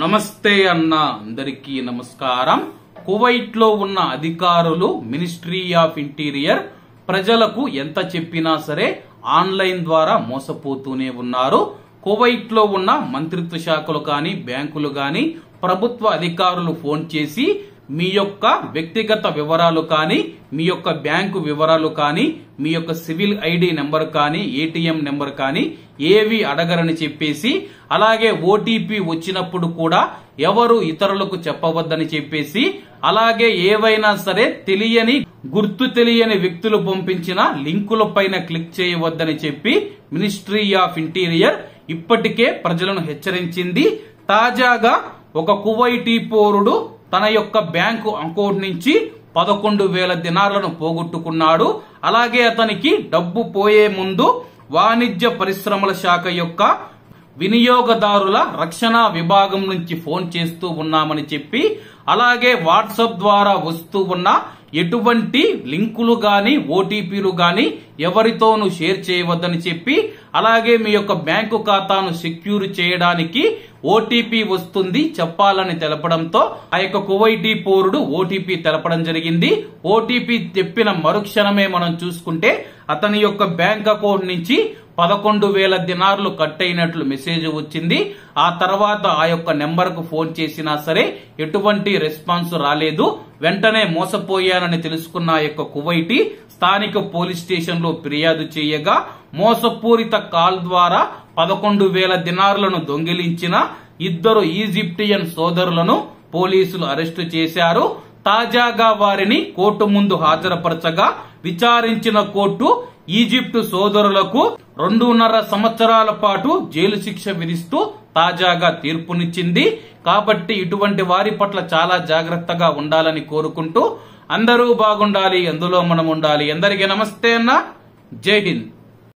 నమస్తే అన్న అందరికీ నమస్కారం. కువైట్ లో ఉన్న అధికారులు మినిస్ట్రీ ఆఫ్ ఇంటీరియర్ ప్రజలకు ఎంత చెప్పినా సరే ఆన్లైన్ ద్వారా మోసపోతూనే ఉన్నారు. కువైట్ లో ఉన్న మంత్రిత్వ శాఖలు కానీ బ్యాంకులు కానీ ప్రభుత్వ అధికారులు ఫోన్ చేసి మీ యొక్క వ్యక్తిగత వివరాలు కానీ మీ యొక్క బ్యాంకు వివరాలు కానీ మీ యొక్క సివిల్ ఐడి నెంబర్ కానీ ఏటీఎం నెంబర్ కానీ ఏవి అడగరని చెప్పేసి, అలాగే ఓటీపీ వచ్చినప్పుడు కూడా ఎవరు ఇతరులకు చెప్పవద్దని చెప్పేసి, అలాగే ఏవైనా సరే గుర్తు తెలియని వ్యక్తులు పంపించిన లింకుల పైన క్లిక్ చేయవద్దని చెప్పి మినిస్ట్రీ ఆఫ్ ఇంటీరియర్ ఇప్పటికే ప్రజలను హెచ్చరించింది. తాజాగా ఒక కువైటీ పౌరుడు తన యొక్క బ్యాంకు అకౌంట్ నుంచి 11,000 దినార్లను పోగొట్టుకున్నాడు. అలాగే అతనికి డబ్బు పోయే ముందు వాణిజ్య పరిశ్రమల శాఖ యొక్క వినియోగదారుల రక్షణ విభాగం నుంచి ఫోన్ చేస్తూ ఉన్నామని చెప్పి, అలాగే వాట్సాప్ ద్వారా వస్తూ ఉన్న ఎటువంటి లింకులు గాని ఓటీపీలు గాని ఎవరితోనూ షేర్ చేయవద్దని చెప్పి, అలాగే మీ యొక్క బ్యాంకు ఖాతాను సెక్యూర్ చేయడానికి ఓటీపీ వస్తుంది చెప్పాలని తెలపడంతో ఆ యొక్క కువైటీ పౌరుడు ఓటీపీ తెలపడం జరిగింది. ఓటీపీ చెప్పిన మరుక్షణమే మనం చూసుకుంటే అతని యొక్క బ్యాంక్ అకౌంట్ నుంచి 11,000 దినార్లు కట్ అయినట్లు మెసేజ్ వచ్చింది. ఆ తర్వాత ఆ యొక్క నెంబర్ కు ఫోన్ చేసినా సరే ఎటువంటి రెస్పాన్స్ రాలేదు. వెంటనే మోసపోయానని తెలుసుకున్న ఆ యొక్క కువైటీ స్థానిక పోలీస్ స్టేషన్ లో ఫిర్యాదు చేయగా మోసపూరిత కాల్ ద్వారా 11,000 దినార్లను దొంగిలించిన 2 ఈజిప్టియన్ సోదరులను పోలీసులు అరెస్టు చేశారు. తాజాగా వారిని కోర్టు ముందు హాజరుపరచగా విచారించిన కోర్టు ఈజిప్టు సోదరులకు 2.5 సంవత్సరాల పాటు జైలు శిక్ష విధిస్తూ తాజాగా తీర్పునిచ్చింది. కాబట్టి ఇటువంటి వారి పట్ల చాలా జాగ్రత్తగా ఉండాలని కోరుకుంటూ అందరూ బాగుండాలి, అందులో మనం ఉండాలి. అందరికీ నమస్తే అన్న, జై హింద్.